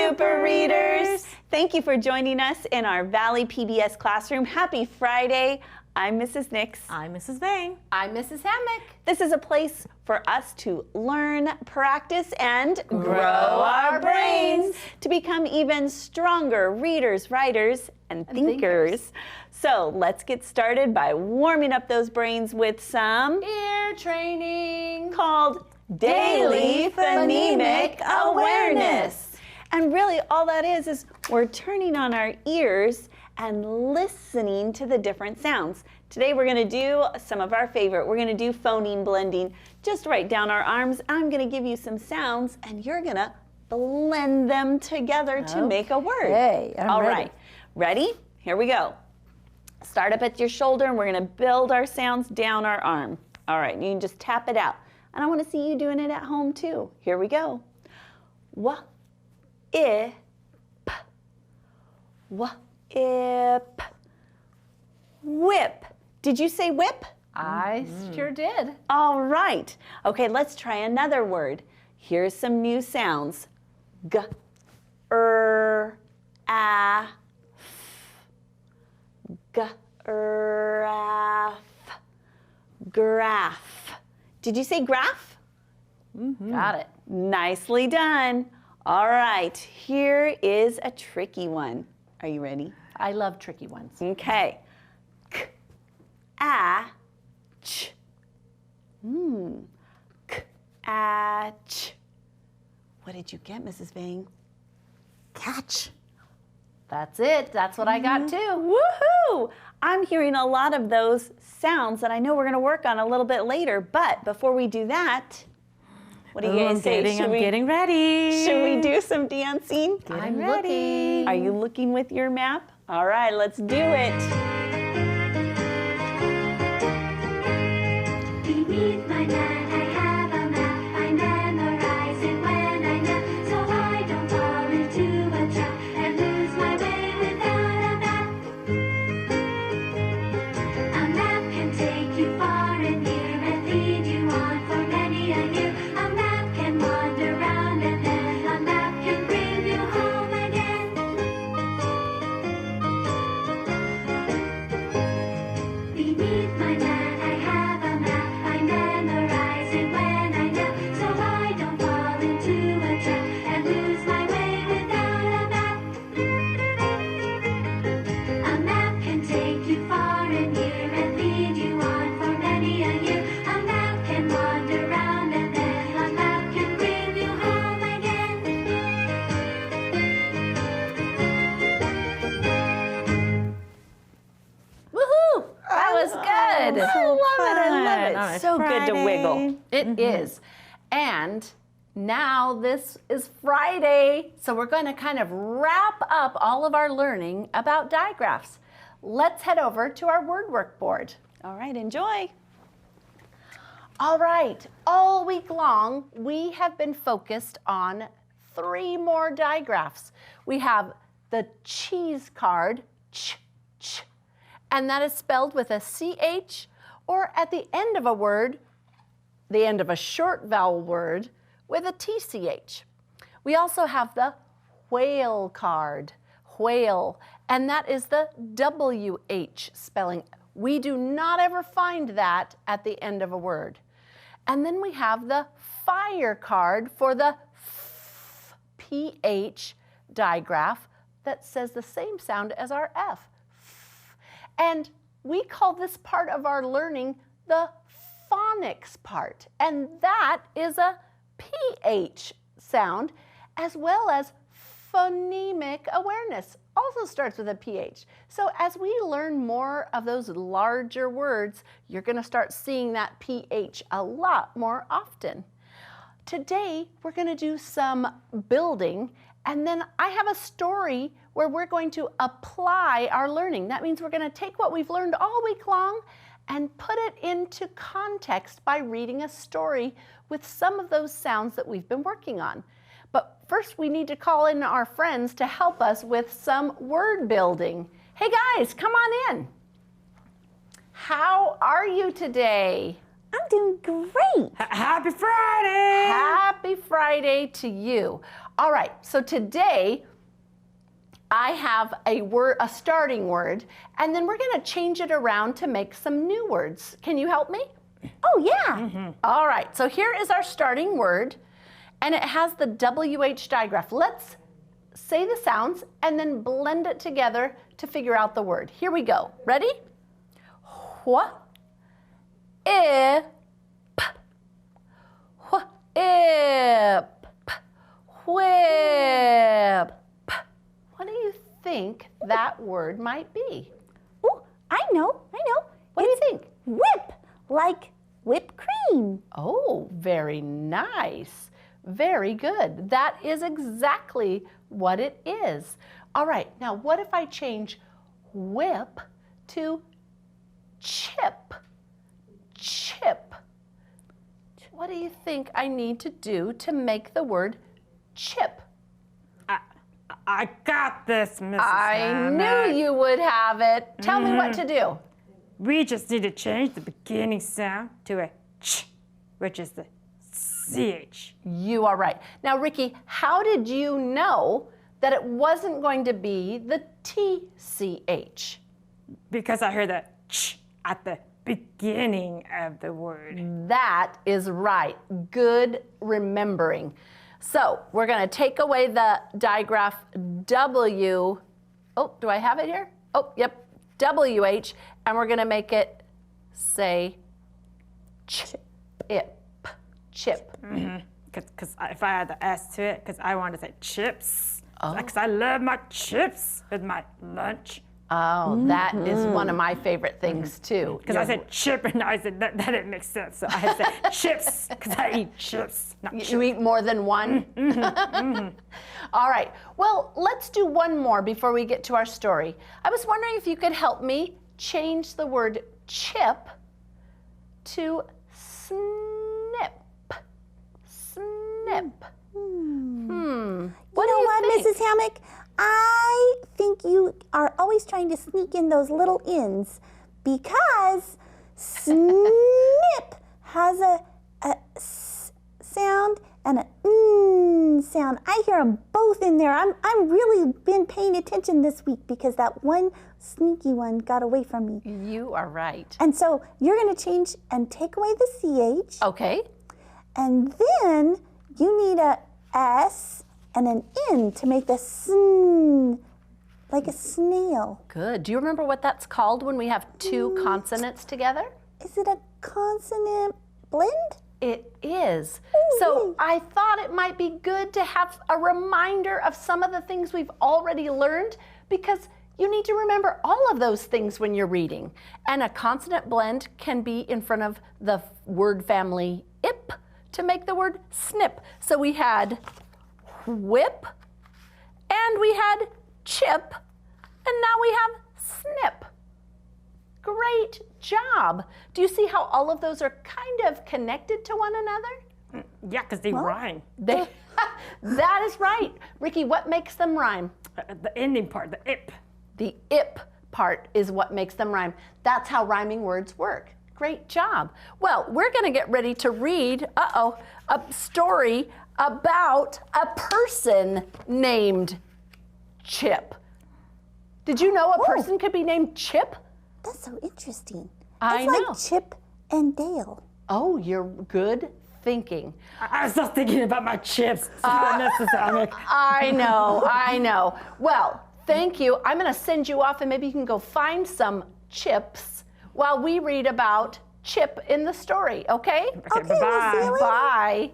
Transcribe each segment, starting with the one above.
super readers! Thank you for joining us in our Valley PBS Classroom. Happy Friday. I'm Mrs. Nix. I'm Mrs. Vang. I'm Mrs. Hammack. This is a place for us to learn, practice, and grow our brains to become even stronger readers, writers, and thinkers. So let's get started by warming up those brains with some ear training called Daily Phonemic Awareness. And really all that is we're turning on our ears and listening to the different sounds. Today we're going to do some of our favorite. We're going to do phoneme blending. Just write down our arms. I'm going to give you some sounds and you're going to blend them together to make a word. Okay, I'm ready. All right. Ready? Here we go. Start up at your shoulder and we're going to build our sounds down our arm. All right, you can just tap it out. And I want to see you doing it at home too. Here we go. Wa, I, p. Wa, I, p. Whip. Did you say whip? I sure did. All right. Okay, let's try another word. Here's some new sounds. G, a, f. G, a, f. Graph. Did you say graph? Got it. Nicely done. All right, here is a tricky one. Are you ready? I love tricky ones. Okay. K, a, ch. K, a, ch. What did you get, Mrs. Vang? Catch. That's it. That's what I got too. Woohoo! I'm hearing a lot of those sounds that I know we're going to work on a little bit later, but before we do that, what do you guys say? I'm getting ready. Should we do some dancing? I'm ready. Are you looking with your map? All right, let's do it. Beneath my net, I have a map. I memorize it when I nap, so I don't fall into a trap and lose my way without a map. A map can take you far and near and lead you on for many a year. A map can wander round and then a map can bring you home again. Beneath my net, I have a map. I memorize it when I nap, so I don't fall into a trap and lose my way without a map. A map can take you far and near and lead you on for many a year. A map can wander round and then a map can bring you home again. Woohoo! That was good. I love it. I love it. On a So good to wiggle. Friday. It is. And now this is Friday, so we're going to kind of wrap up all of our learning about digraphs. Let's head over to our word work board. All right, enjoy. All right, all week long, we have been focused on 3 more digraphs. We have the cheese card, ch, ch, and that is spelled with a CH, or at the end of a word, the end of a short vowel word, with a TCH. We also have the whale card, whale, and that is the WH spelling. We do not ever find that at the end of a word. And then we have the fire card for the PH digraph that says the same sound as our F. And we call this part of our learning the phonics part. And that is a PH sound as well as phonemic awareness. Also starts with a PH. So as we learn more of those larger words, you're going to start seeing that PH a lot more often. Today, we're going to do some building, and then I have a story where we're going to apply our learning. That means we're going to take what we've learned all week long and put it into context by reading a story with some of those sounds that we've been working on. But first, we need to call in our friends to help us with some word building. Hey guys, come on in. How are you today? I'm doing great. Happy Friday! Happy Friday to you. All right, so today I have a starting word, and then we're going to change it around to make some new words. Can you help me? Oh, yeah. All right, so here is our starting word, and it has the WH digraph. Let's say the sounds and then blend it together to figure out the word. Here we go. Ready? Hua, ip, hua, ip, whip. What do you think that word might be? Oh, I know. What do you think? Whip, like whipped cream. Oh, very nice. Very good. That is exactly what it is. All right, now what if I change whip to chip? Chip. What do you think I need to do to make the word chip? I got this, Mrs. I Hammack. knew you would have it. Tell me what to do. We just need to change the beginning sound to a ch, which is the CH. You are right. Now, Ricky, how did you know that it wasn't going to be the TCH? Because I heard the ch at the beginning of the word. That is right. Good remembering. So we're going to take away the digraph W. Oh, do I have it here? Oh, yep. WH. And we're going to make it say chip. Chip. Because if I add the S to it, because I want to say chips. Oh. Because I love my chips with my lunch. Oh, that is one of my favorite things too. Because I said chip and I said that didn't make sense. So I said chips because I eat chips, not chips. You eat more than one? All right. Well, let's do one more before we get to our story. I was wondering if you could help me change the word chip to snip. Snip. What Mrs. Hammack? I think you are always trying to sneak in those little ins because snip has a s sound and a sound. I hear them both in there. I'm really been paying attention this week because that one sneaky one got away from me. You are right. And so you're going to change and take away the CH. Okay. And then you need a S and an N to make the sn, like a snail. Good. Do you remember what that's called when we have two consonants together? Is it a consonant blend? It is. So I thought it might be good to have a reminder of some of the things we've already learned because you need to remember all of those things when you're reading. And a consonant blend can be in front of the word family ip to make the word snip. So we had whip, and we had chip, and now we have snip. Great job. Do you see how all of those are kind of connected to one another? Yeah, because they rhyme. That is right. Ricky, what makes them rhyme? The ending part, the ip. The ip part is what makes them rhyme. That's how rhyming words work. Great job. Well, we're going to get ready to read, a story about a person named Chip. Did you know a person could be named Chip? That's so interesting. I That's know. like Chip and Dale. Oh, you're good thinking. I was just thinking about my chips. Mrs. Hammack. I know. Well, thank you. I'm going to send you off and maybe you can go find some chips while we read about Chip in the story, okay? Okay, bye-bye. Bye.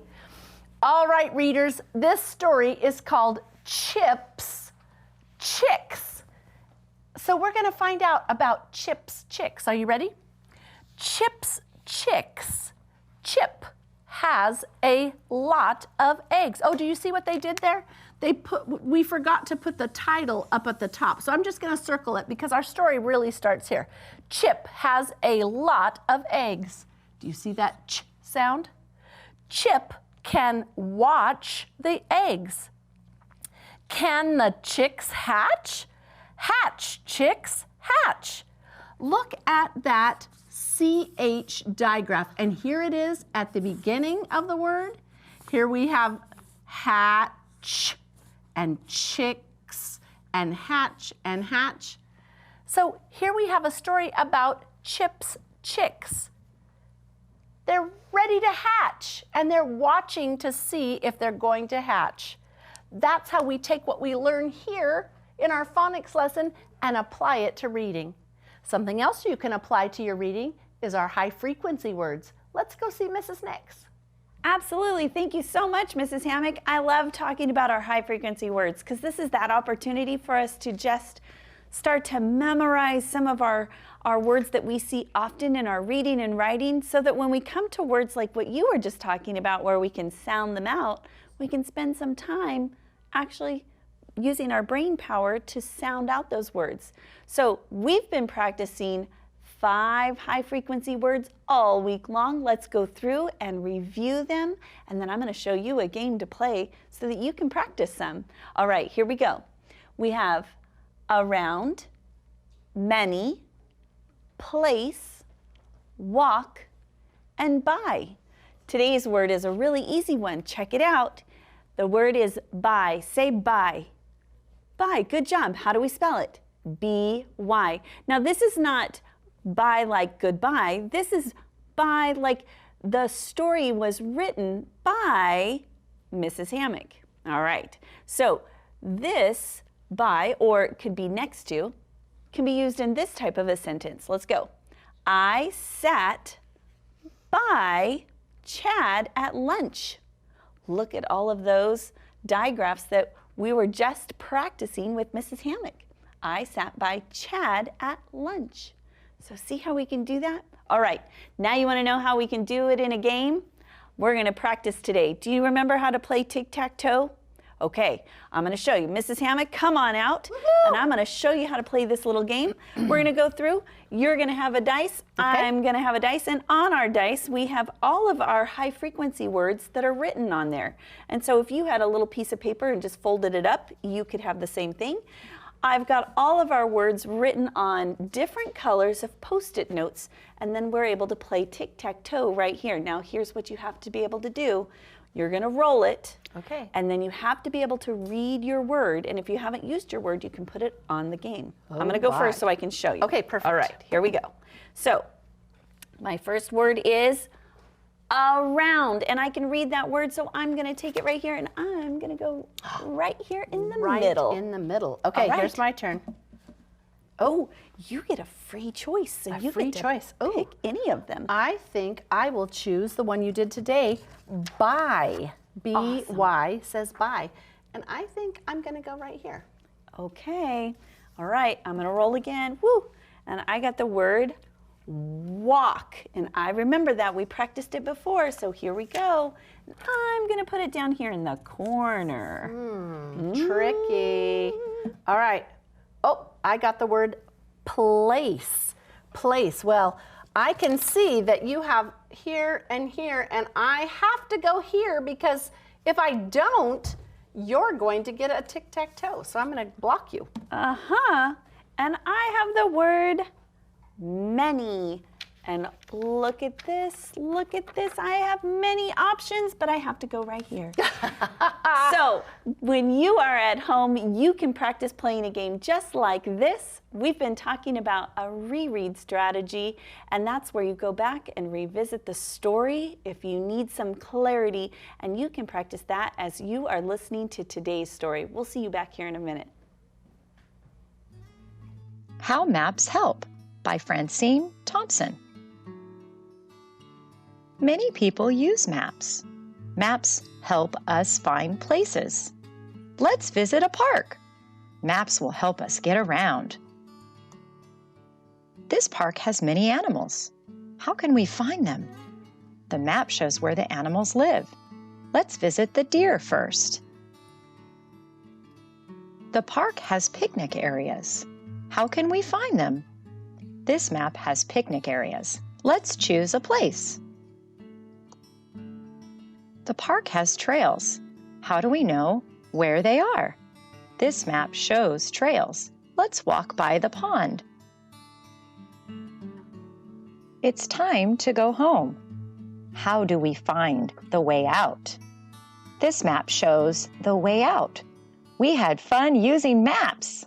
All right, readers, this story is called Chip's Chicks. So we're going to find out about Chip's chicks. Are you ready? Chip's chicks. Chip has a lot of eggs. Oh, do you see what they did there? We forgot to put the title up at the top. So I'm just going to circle it because our story really starts here. Chip has a lot of eggs. Do you see that ch sound? Chip can watch the eggs. Can the chicks hatch? Hatch, chicks, hatch. Look at that CH digraph. And here it is at the beginning of the word. Here we have hatch and chicks and hatch and hatch. So here we have a story about Chip's chicks. They're ready to hatch and they're watching to see if they're going to hatch. That's how we take what we learn here in our phonics lesson and apply it to reading. Something else you can apply to your reading is our high frequency words. Let's go see Mrs. Nix. Absolutely. Thank you so much, Mrs. Hammack. I love talking about our high frequency words because this is that opportunity for us to just start to memorize some of our words that we see often in our reading and writing so that when we come to words like what you were just talking about where we can sound them out, we can spend some time actually using our brain power to sound out those words. So we've been practicing 5 high frequency words all week long. Let's go through and review them, and then I'm going to show you a game to play so that you can practice some. All right, here we go. We have around, many, place, walk, and by. Today's word is a really easy one. Check it out. The word is by. Say by. By. Good job. How do we spell it? B-Y. Now this is not by like goodbye. This is by like the story was written by Mrs. Hammack. All right. So this by, or it could be next to, can be used in this type of a sentence. Let's go. I sat by Chad at lunch. Look at all of those digraphs that we were just practicing with Mrs. Hammack. I sat by Chad at lunch. So see how we can do that? All right, now you want to know how we can do it in a game? We're going to practice today. Do you remember how to play tic-tac-toe? Okay, I'm going to show you. Mrs. Hammack, come on out, and I'm going to show you how to play this little game. We're going to go through. You're going to have a dice. Okay. I'm going to have a dice, and on our dice, we have all of our high-frequency words that are written on there. And so if you had a little piece of paper and just folded it up, you could have the same thing. I've got all of our words written on different colors of Post-it notes, and then we're able to play tic-tac-toe right here. Now, here's what you have to be able to do. You're going to roll it, okay, and then you have to be able to read your word, and if you haven't used your word, you can put it on the game. I'm going to go first so I can show you. Okay, perfect. All right, here we go. So, my first word is around, and I can read that word, so I'm going to take it right here, and I'm going to go right here in the middle. Right in the middle. Okay, here's my turn. Oh, you get a free choice, so you get to pick any of them. I think I will choose the one you did today, by. B-Y says by. And I think I'm going to go right here. Okay. All right, I'm going to roll again. Woo! And I got the word walk. And I remember that. We practiced it before, so here we go. I'm going to put it down here in the corner. Tricky. All right. Oh, I got the word place. Place. Well, I can see that you have here, and I have to go here because if I don't, you're going to get a tic-tac-toe. So I'm going to block you. Uh-huh. And I have the word many. And look at this, look at this. I have many options, but I have to go right here. So when you are at home, you can practice playing a game just like this. We've been talking about a reread strategy, and that's where you go back and revisit the story if you need some clarity, and you can practice that as you are listening to today's story. We'll see you back here in a minute. How Maps Help by Francine, Thompson. Many people use maps. Maps help us find places. Let's visit a park. Maps will help us get around. This park has many animals. How can we find them? The map shows where the animals live. Let's visit the deer first. The park has picnic areas. How can we find them? This map has picnic areas. Let's choose a place. The park has trails. How do we know where they are? This map shows trails. Let's walk by the pond. It's time to go home. How do we find the way out? This map shows the way out. We had fun using maps.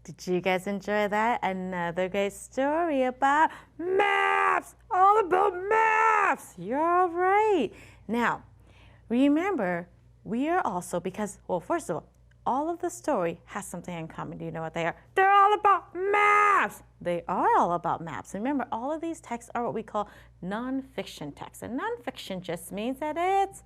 Did you guys enjoy that? Another great story about maps! All about maps! You're all right. Now, remember, we are also, because, well, first of all of the story has something in common. Do you know what they are? They're all about maps! They are all about maps. And remember, all of these texts are what we call nonfiction texts. And nonfiction just means that it's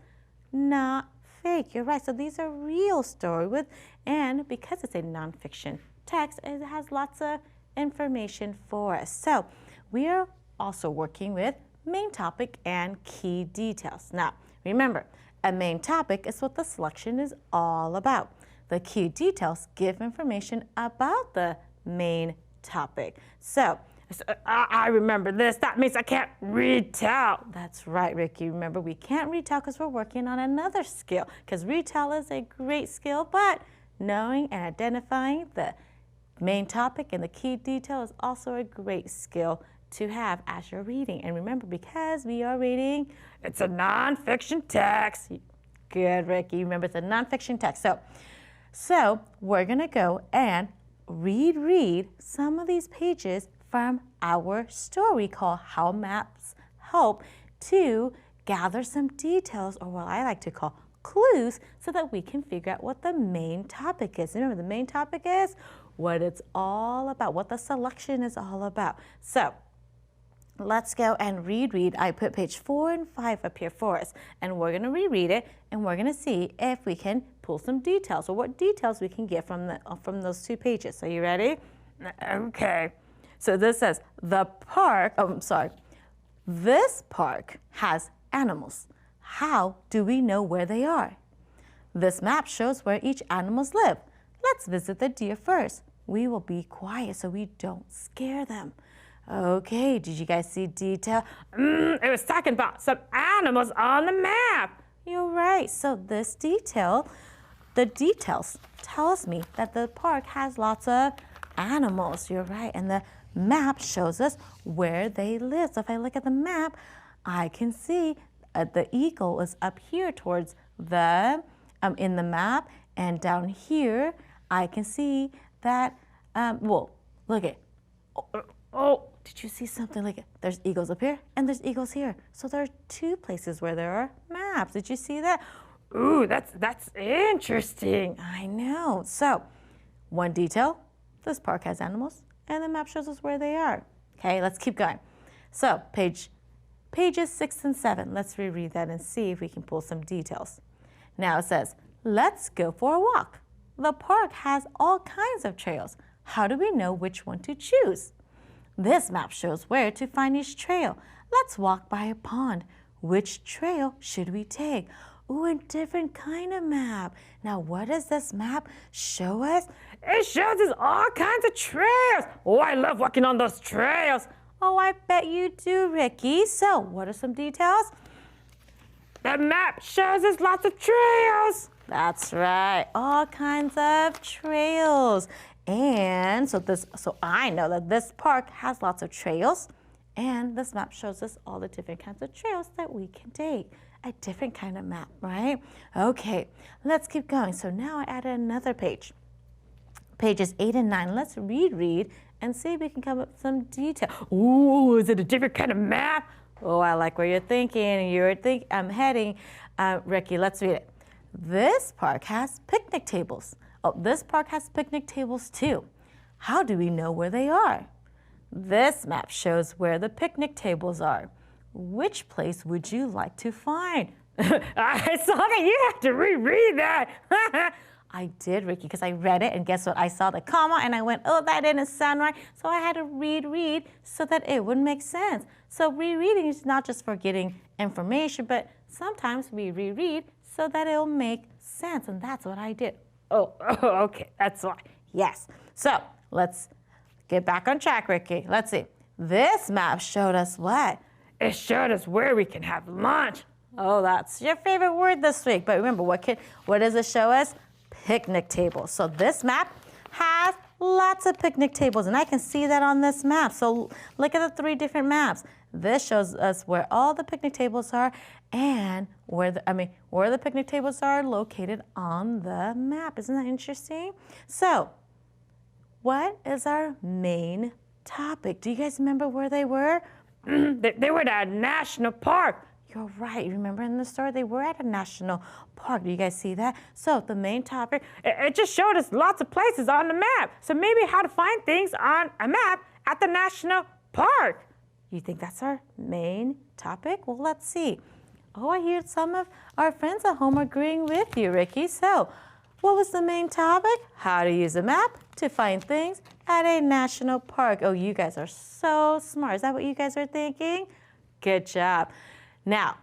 not fake. You're right. So these are real story and because it's a nonfiction text, it has lots of information for us. So we are also working with main topic and key details. Now, remember, a main topic is what the selection is all about. The key details give information about the main topic. So I remember this. That means I can't retell. That's right, Ricky. Remember, we can't retell because we're working on another skill. Because retell is a great skill, but knowing and identifying the main topic and the key detail is also a great skill to have as you're reading. And remember, because we are reading, it's a nonfiction text. Good, Ricky. Remember, it's a nonfiction text. So we're going to go and read some of these pages from our story called How Maps Help to gather some details, or what I like to call clues, so that we can figure out what the main topic is. Remember, the main topic is what it's all about, what the selection is all about. So let's go and reread. I put page 4 and 5 up here for us, and we're going to reread it, and we're going to see if we can pull some details, or what details we can get from those 2 pages. So you ready? Okay. So this says, this park has animals. How do we know where they are? This map shows where each animals live. Let's visit the deer first. We will be quiet so we don't scare them. Okay, did you guys see detail? It was talking about some animals on the map. You're right. So the details tells me that the park has lots of animals. You're right. And the map shows us where they live. So if I look at the map, I can see the eagle is up here towards the, in the map. And down here, I can see that, well, look at, oh, did you see something like it? There's eagles up here and there's eagles here. So there are 2 places where there are maps. Did you see that? Ooh, that's interesting. I know. So one detail, this park has animals and the map shows us where they are. Okay, let's keep going. So pages 6 and 7, let's reread that and see if we can pull some details. Now it says, let's go for a walk. The park has all kinds of trails. How do we know which one to choose? This map shows where to find each trail. Let's walk by a pond. Which trail should we take? Ooh, a different kind of map. Now, what does this map show us? It shows us all kinds of trails. Oh, I love walking on those trails. Oh, I bet you do, Ricky. So, what are some details? The map shows us lots of trails. That's right, all kinds of trails. And so I know that this park has lots of trails, and this map shows us all the different kinds of trails that we can take. A different kind of map, right? Okay, let's keep going. So now I added another page. Pages 8 and 9. Let's reread and see if we can come up with some detail. Ooh, is it a different kind of map? Oh, I like where you're thinking. I'm heading. Ricky, let's read it. This park has picnic tables. Oh, this park has picnic tables too. How do we know where they are? This map shows where the picnic tables are. Which place would you like to find? I saw that you have to reread that. I did, Ricky, because I read it, and guess what? I saw the comma, and I went, oh, that didn't sound right. So I had to reread so that it would make sense. So rereading is not just for getting information, but sometimes we reread so that it'll make sense, and that's what I did. Oh, okay, that's why. Yes. So let's get back on track, Ricky. Let's see. This map showed us what? It showed us where we can have lunch. Oh, that's your favorite word this week. But remember, what does it show us? Picnic tables. So this map has lots of picnic tables, and I can see that on this map. So look at the 3 different maps. This shows us where all the picnic tables are and where the picnic tables are located on the map. Isn't that interesting? So, what is our main topic? Do you guys remember where they were? They were at a national park. You're right. Remember in the story, they were at a national park. Do you guys see that? So the main topic, It just showed us lots of places on the map. So maybe how to find things on a map at the national park. you think that's our main topic? Well, let's see. Oh, I hear some of our friends at home agreeing with you, Ricky. So what was the main topic? How to use a map to find things at a national park. Oh, you guys are so smart. Is that what you guys are thinking? Good job. Now,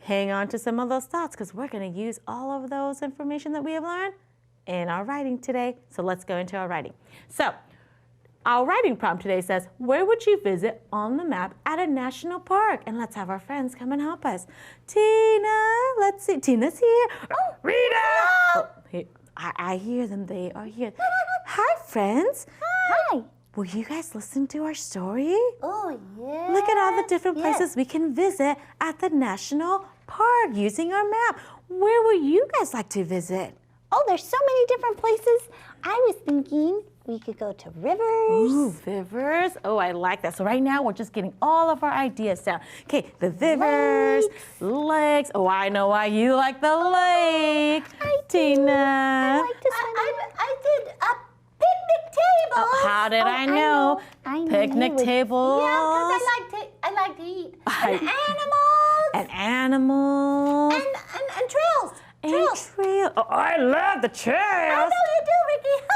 hang on to some of those thoughts because we're going to use all of those information that we have learned in our writing today. So let's go into our writing. So our writing prompt today says, where would you visit on the map at a national park? And let's have our friends come and help us. Tina, let's see. Tina's here. Oh, Rita! Oh, I hear them. They are here. Hi, friends. Hi. Will you guys listen to our story? Oh, yeah. Look at all the different places we can visit at the national park using our map. Where would you guys like to visit? Oh, there's so many different places. I was thinking we could go to rivers. Ooh, rivers. Oh, I like that. So right now we're just getting all of our ideas down. Okay, the rivers, lakes. Oh, I know why you like the lake. Tina. I like to swim. I did a picnic table. Oh, how did I know? I know Picnic you would- tables. Yeah, because I like to eat. And And animals. and trails. And trail. Oh, I love the I trails. know you do, Ricky.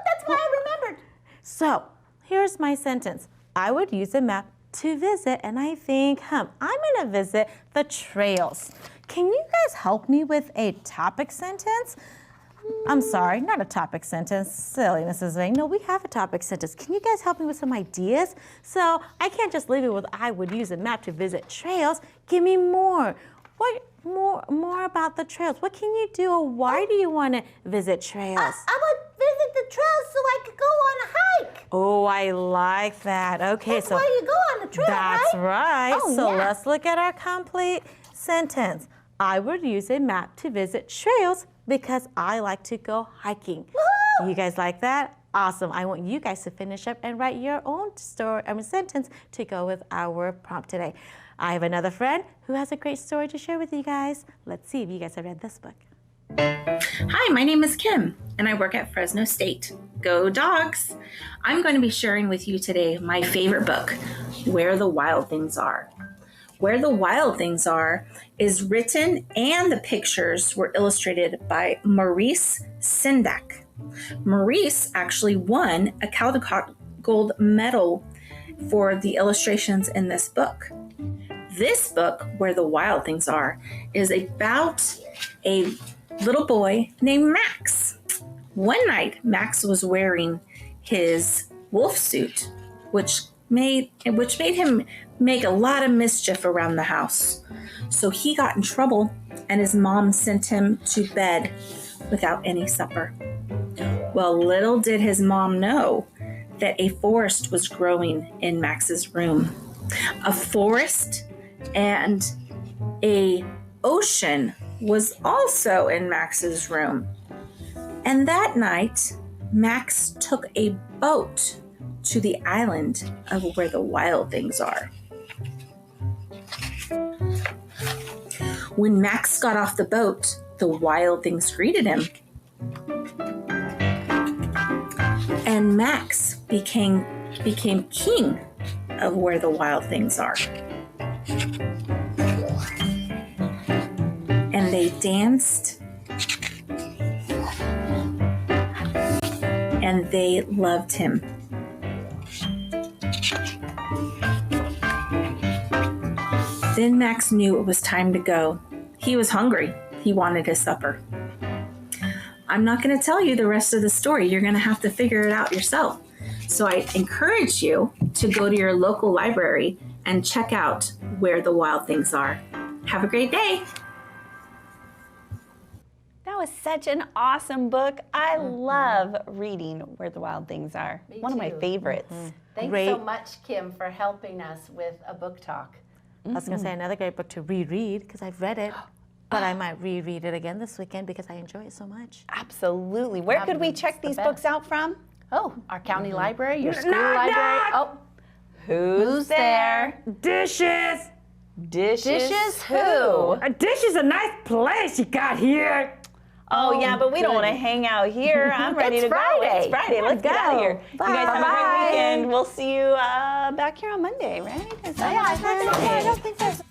That's why I remembered. So here's my sentence. I would use a map to visit, and I think, I'm going to visit the trails. Can you guys help me with a topic sentence? I'm sorry, not a topic sentence. Silly, Mrs. Vang. No, we have a topic sentence. Can you guys help me with some ideas? So I can't just leave it with, I would use a map to visit trails. Give me more. What more about the trails? What can you do, or why do you want to visit trails? I would visit the trails so I could go on a hike. Oh, I like that. Okay, That's so why you go on the trail, that's right. Oh, So yeah. let's look at our complete sentence. I would use a map to visit trails because I like to go hiking. Woohoo! You guys like that? Awesome. I want you guys to finish up and write your own sentence to go with our prompt today. I have another friend who has a great story to share with you guys. Let's see if you guys have read this book. Hi, my name is Kim, and I work at Fresno State. Go Dogs! I'm going to be sharing with you today my favorite book, Where the Wild Things Are. Where the Wild Things Are is written and the pictures were illustrated by Maurice Sendak. Maurice actually won a Caldecott Gold Medal for the illustrations in this book. This book, Where the Wild Things Are, is about a little boy named Max. One night, Max was wearing his wolf suit, which made him make a lot of mischief around the house. So he got in trouble, and his mom sent him to bed without any supper. Well, little did his mom know that a forest was growing in Max's room. A forest and a ocean was also in Max's room. And that night, Max took a boat to the island of Where the Wild Things Are. When Max got off the boat, the wild things greeted him. And Max became king of Where the Wild Things Are. And they danced, and they loved him. Then Max knew it was time to go. He was hungry. He wanted his supper. I'm not going to tell you the rest of the story. You're going to have to figure it out yourself. So I encourage you to go to your local library and check out Where the Wild Things Are. Have a great day. That That was such an awesome book. I love reading Where the Wild Things Are. Me One of my too. favorites. Thanks Great. so much, Kim, for helping us with a book talk. I was going to say another great book to reread because I've read it, but I might reread it again this weekend because I enjoy it so much. Absolutely. Where could we check the these best. books out from? Oh, our county library, your school Knock, library. knock. Oh, Who's there? Dishes. Dishes who? A dish is a nice place you got here. Oh, yeah, but we don't want to hang out here. I'm ready It's to go. Friday. It's Friday. Let's get out of here. You guys have a Bye. great weekend. We'll see you back here on Monday, right? Is that Yeah, what I it's think so. Monday? I don't think there's